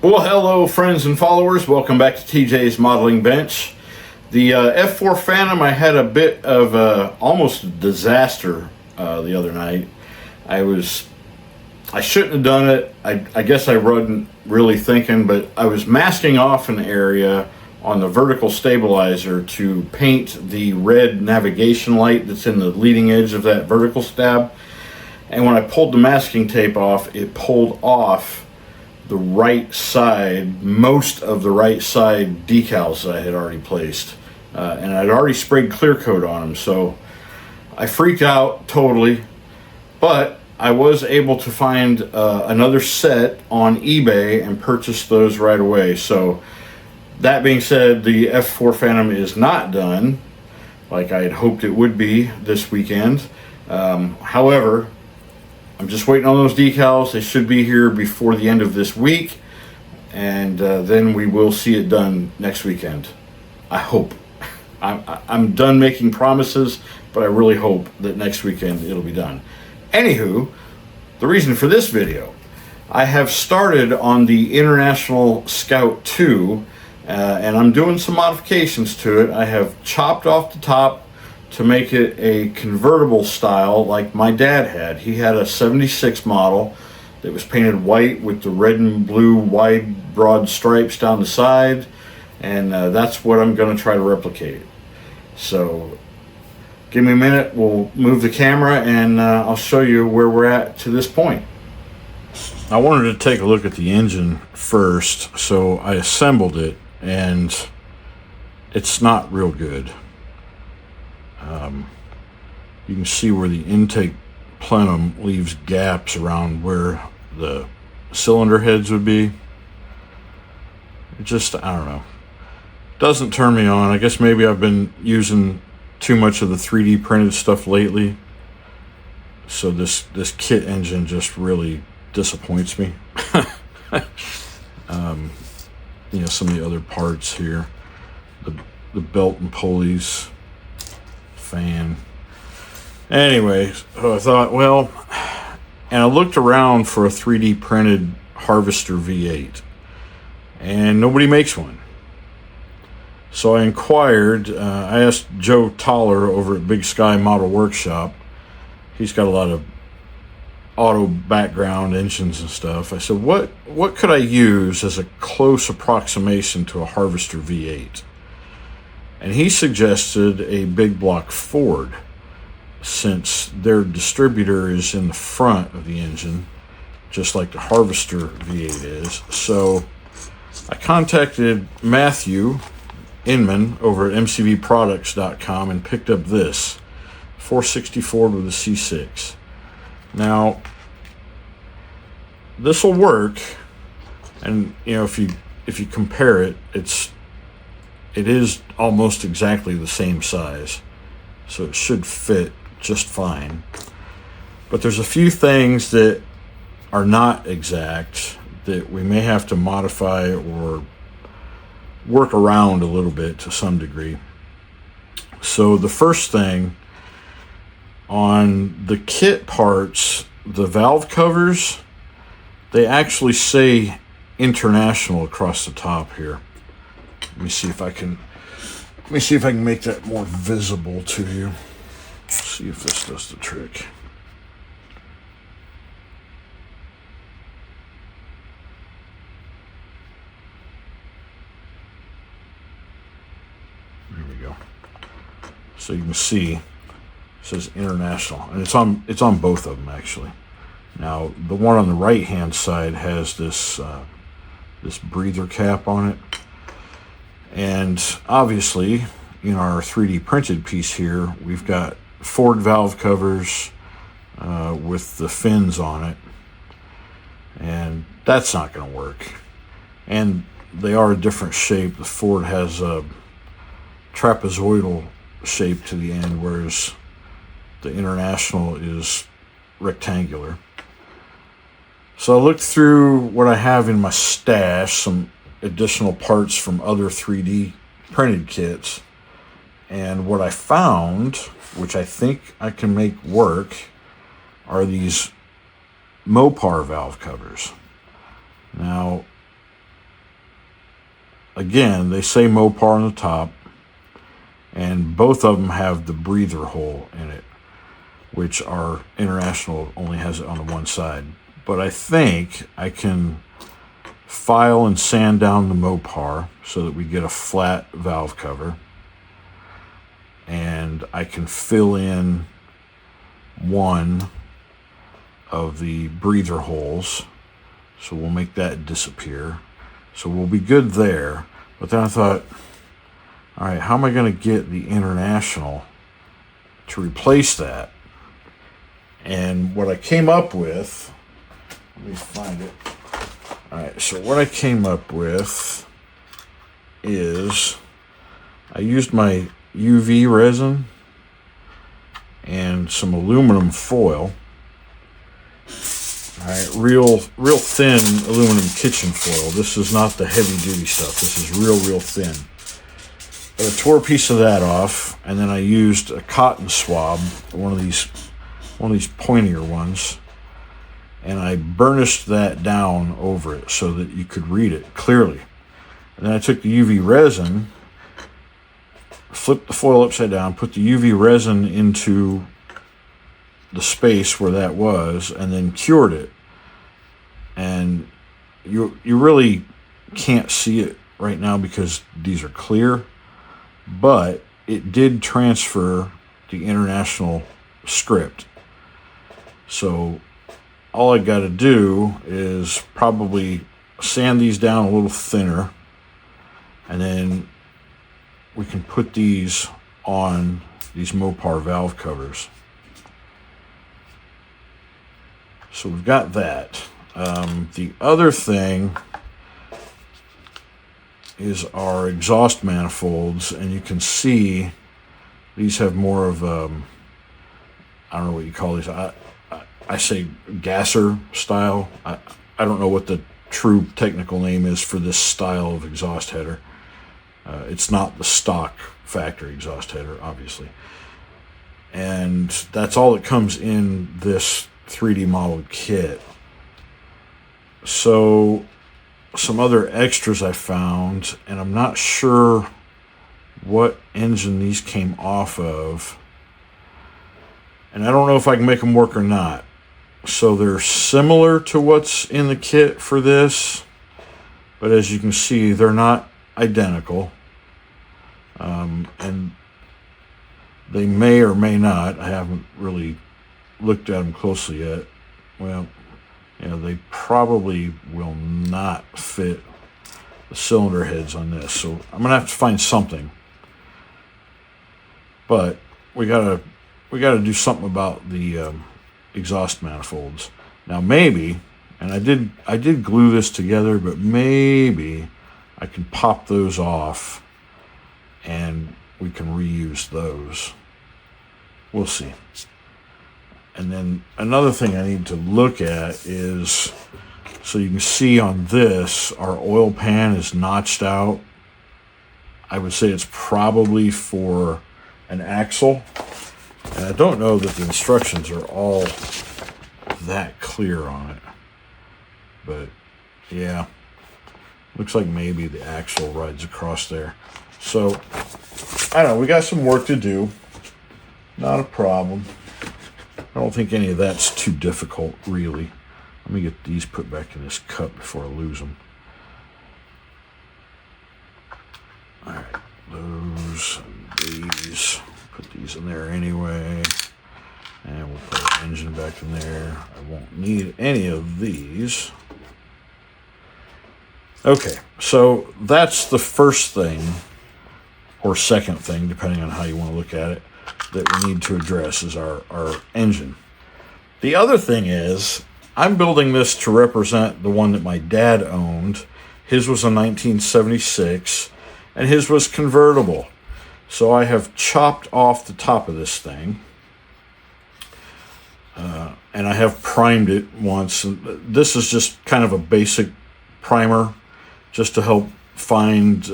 Well, hello friends and followers. Welcome back to TJ's Modeling Bench. The F4 Phantom, I had a bit of almost a disaster the other night. I shouldn't have done it. I guess I wasn't really thinking, but I was masking off an area on the vertical stabilizer to paint the red navigation light that's in the leading edge of that vertical stab. And when I pulled the masking tape off, it pulled off the right side, most of the right side decals that I had already placed. And I'd already sprayed clear coat on them, so I freaked out totally. But I was able to find another set on eBay and purchase those right away. So that being said, the F4 Phantom is not done like I had hoped it would be this weekend. However, I'm just waiting on those decals. They should be here before the end of this week, and then we will see it done next weekend. I hope. I'm done making promises, but I really hope that next weekend it'll be done. Anywho, the reason for this video, I have started on the International Scout 2, and I'm doing some modifications to it. I have chopped off the top to make it a convertible style like my dad had. He had a 76 model that was painted white with the red and blue wide broad stripes down the side, and that's what I'm going to try to replicate. So give me a minute, we'll move the camera and I'll show you where we're at to this point. I wanted to take a look at the engine first, so I assembled it, and it's not real good. You can see where the intake plenum leaves gaps around where the cylinder heads would be. It just, I don't know, doesn't turn me on. I guess maybe I've been using too much of the 3D printed stuff lately, so this kit engine just really disappoints me. You know, some of the other parts here, the belt and pulleys, fan. Anyway, so I thought, well, and I looked around for a 3D printed Harvester V8, and nobody makes one. So I inquired, I asked Joe Toller over at Big Sky Model Workshop. He's got a lot of auto background engines and stuff. I said, what could I use as a close approximation to a Harvester V8? And he suggested a big block Ford, since their distributor is in the front of the engine, just like the Harvester V8 is. So I contacted Matthew Inman over at mcvproducts.com and picked up this 460 Ford with a C6. Now, this will work, and you know, if you compare it, it is almost exactly the same size, so it should fit just fine. But there's a few things that are not exact that we may have to modify or work around a little bit to some degree. So the first thing, on the kit parts, the valve covers, they actually say International across the top here. Let me see if I can make that more visible to you. See if this does the trick. There we go. So you can see it says International, and it's on both of them actually. Now the one on the right hand side has this breather cap on it. And obviously, in our 3D printed piece here, we've got Ford valve covers with the fins on it. And that's not going to work. And they are a different shape. The Ford has a trapezoidal shape to the end, whereas the International is rectangular. So I looked through what I have in my stash, some additional parts from other 3D printed kits, and what I found, which I think I can make work, are these Mopar valve covers. Now, again, they say Mopar on the top, and both of them have the breather hole in it, which our International only has it on the one side. But I think I can file and sand down the Mopar so that we get a flat valve cover, and I can fill in one of the breather holes, so we'll make that disappear, so we'll be good there. But then I thought, all right, how am I going to get the International to replace that? And what I came up with, let me find it. All right, so what I came up with is I used my UV resin and some aluminum foil. All right, real thin aluminum kitchen foil. This is not the heavy duty stuff. This is real thin. But I tore a piece of that off, and then I used a cotton swab, one of these pointier ones, and I burnished that down over it so that you could read it clearly. And then I took the UV resin, flipped the foil upside down, put the UV resin into the space where that was, and then cured it. And you really can't see it right now because these are clear, but it did transfer the International script. So all I got to do is probably sand these down a little thinner, and then we can put these on these Mopar valve covers. So we've got that. The other thing is our exhaust manifolds, and you can see these have more of I don't know what you call these. I say gasser style. I don't know what the true technical name is for this style of exhaust header. It's not the stock factory exhaust header, obviously. And that's all that comes in this 3D modeled kit. So some other extras I found, and I'm not sure what engine these came off of, and I don't know if I can make them work or not. So they're similar to what's in the kit for this, but as you can see, they're not identical. And they may or may not, I haven't really looked at them closely yet. Well, they probably will not fit the cylinder heads on this, so I'm gonna have to find something. But we gotta do something about the exhaust manifolds. Now maybe, and I did glue this together, but maybe I can pop those off and we can reuse those. We'll see. And then another thing I need to look at is, so you can see on this, our oil pan is notched out. I would say it's probably for an axle. And I don't know that the instructions are all that clear on it. But yeah, looks like maybe the axle rides across there. So, I don't know, we got some work to do. Not a problem. I don't think any of that's too difficult, really. Let me get these put back in this cup before I lose them. All right, those and these. Put these in there anyway. And we'll put the engine back in there. I won't need any of these. Okay, so that's the first thing, or second thing, depending on how you want to look at it, that we need to address is our engine. The other thing is, I'm building this to represent the one that my dad owned. His was a 1976, and his was convertible. So I have chopped off the top of this thing, and I have primed it once. And this is just kind of a basic primer, just to help find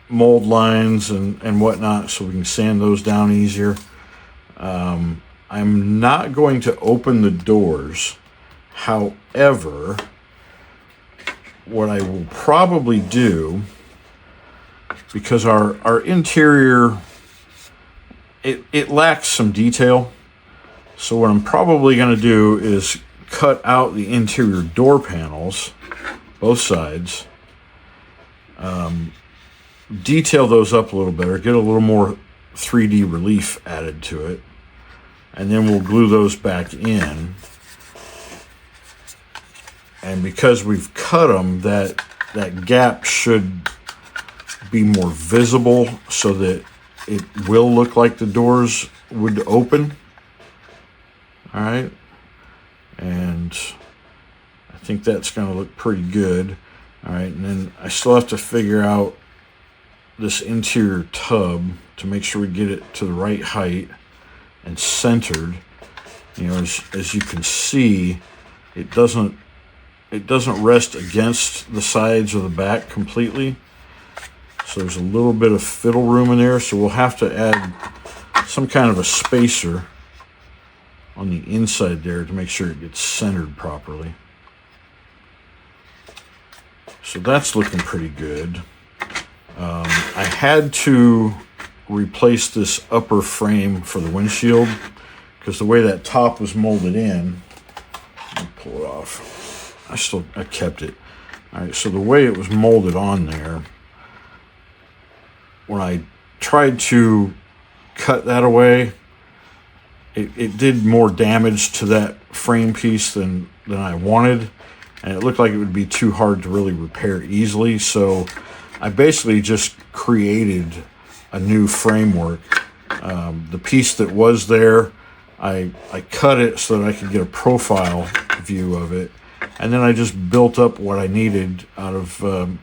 mold lines and whatnot, so we can sand those down easier. I'm not going to open the doors. However, what I will probably do because our interior, it lacks some detail. So what I'm probably going to do is cut out the interior door panels, both sides, detail those up a little better, get a little more 3D relief added to it, and then we'll glue those back in. And because we've cut them, that gap should be more visible so that it will look like the doors would open. All right, and I think that's going to look pretty good. All right, and then I still have to figure out this interior tub to make sure we get it to the right height and centered. You know, as you can see, it doesn't rest against the sides or the back completely. So there's a little bit of fiddle room in there. So we'll have to add some kind of a spacer on the inside there to make sure it gets centered properly. So that's looking pretty good. I had to replace this upper frame for the windshield because the way that top was molded in, let me pull it off. I kept it. All right, so the way it was molded on there, when I tried to cut that away, it did more damage to that frame piece than I wanted, and it looked like it would be too hard to really repair easily. So I basically just created a new framework. The piece that was there, I cut it so that I could get a profile view of it, and then I just built up what I needed out of the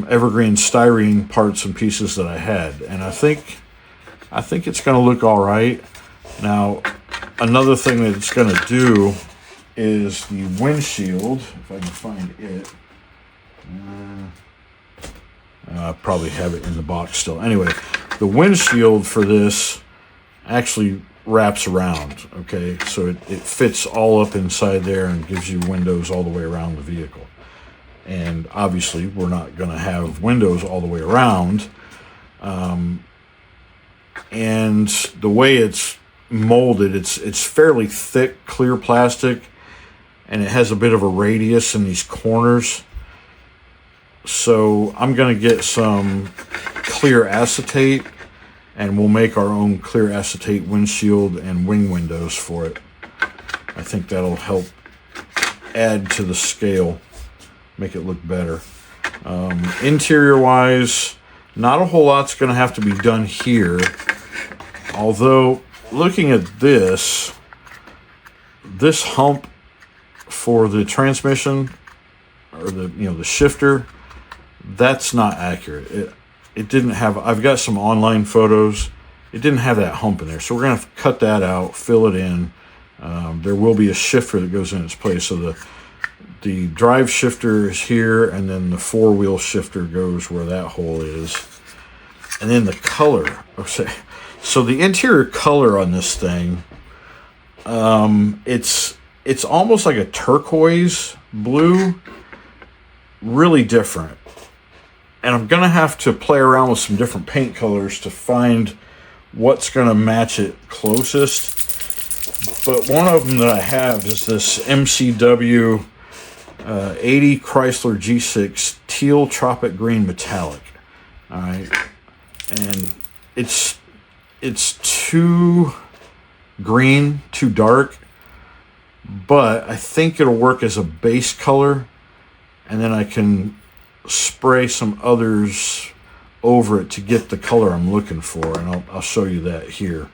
evergreen styrene parts and pieces that I had, and I think it's going to look all right. Now, another thing that it's going to do is the windshield, if I can find it. I probably have it in the box still. Anyway, the windshield for this actually wraps around, okay? So it fits all up inside there and gives you windows all the way around the vehicle. And obviously, we're not going to have windows all the way around. And the way it's molded, it's fairly thick, clear plastic, and it has a bit of a radius in these corners. So I'm going to get some clear acetate, and we'll make our own clear acetate windshield and wing windows for it. I think that'll help add to the scale, make it look better. Interior wise, not a whole lot's going to have to be done here. Although, looking at this hump for the transmission, or the shifter, that's not accurate. It didn't have, I've got some online photos, it didn't have that hump in there. So we're going to have to cut that out, fill it in. There will be a shifter that goes in its place. So the drive shifter is here, and then the four-wheel shifter goes where that hole is. And then the color, so the interior color on this thing, it's almost like a turquoise blue, really different. And I'm going to have to play around with some different paint colors to find what's going to match it closest. But one of them that I have is this MCW 80 Chrysler G6 Teal Tropic Green Metallic. All right. And it's too green, too dark, but I think it'll work as a base color, and then I can spray some others over it to get the color I'm looking for, and I'll show you that here.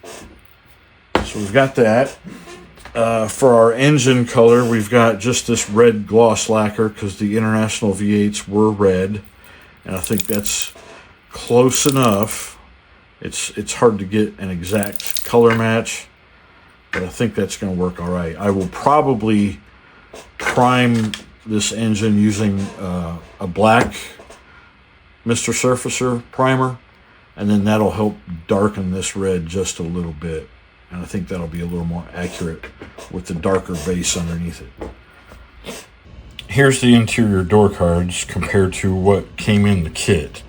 So we've got that. For our engine color, we've got just this red gloss lacquer because the International V8s were red, and I think that's close enough. It's hard to get an exact color match, but I think that's going to work all right. I will probably prime this engine using a black Mr. Surfacer primer, and then that'll help darken this red just a little bit, and I think that'll be a little more accurate with the darker base underneath it. here's the interior door cards compared to what came in the kit.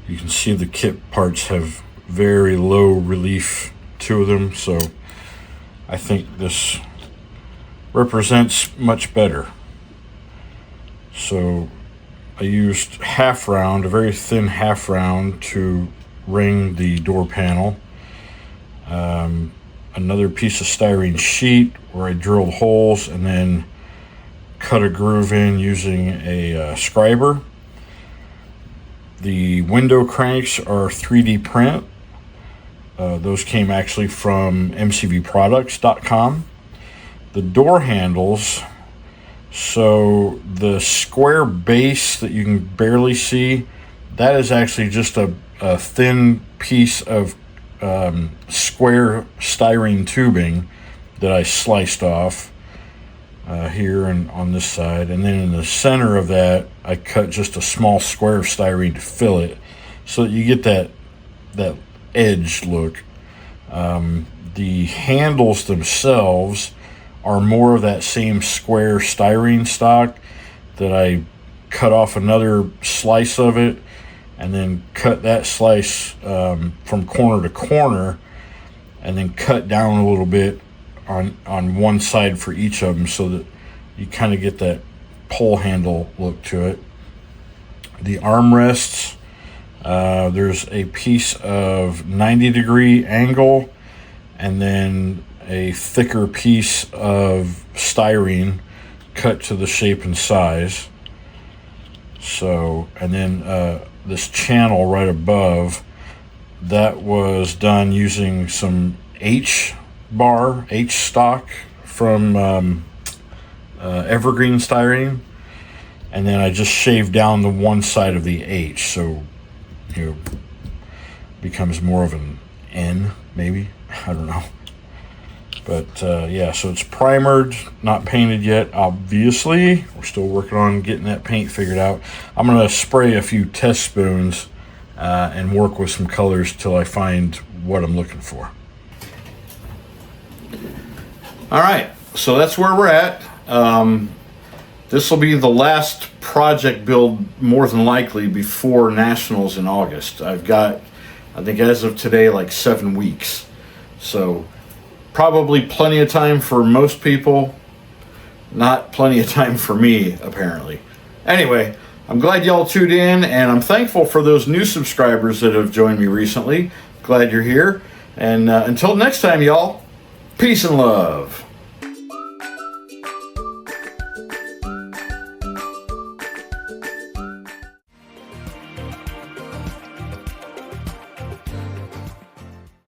You can see the kit parts have very low relief to them, so I think this represents much better. So I used half round, a very thin half round, to ring the door panel. Another piece of styrene sheet where I drilled holes and then cut a groove in using a scriber. The window cranks are 3D print. Those came actually from mcvproducts.com. The door handles, so the square base that you can barely see, that is actually just a thin piece of square styrene tubing that I sliced off here and on this side, and then in the center of that I cut just a small square of styrene to fill it so that you get that edge look. The handles themselves are more of that same square styrene stock that I cut off another slice of it and then cut that slice from corner to corner and then cut down a little bit on one side for each of them so that you kind of get that pole handle look to it. The armrests, there's a piece of 90-degree angle and then a thicker piece of styrene cut to the shape and size. So, and then this channel right above, that was done using some H stock from evergreen styrene, and then I just shaved down the one side of the H, so becomes more of an N, maybe, I don't know. But yeah, so it's primered, not painted yet, obviously. We're still working on getting that paint figured out. I'm going to spray a few test spoons and work with some colors till I find what I'm looking for. All right, so that's where we're at. This will be the last project build, more than likely, before Nationals in August. I've got, I think as of today, like 7 weeks. So probably plenty of time for most people, not plenty of time for me, apparently. Anyway, I'm glad y'all tuned in, and I'm thankful for those new subscribers that have joined me recently. Glad you're here. And until next time, y'all, peace and love.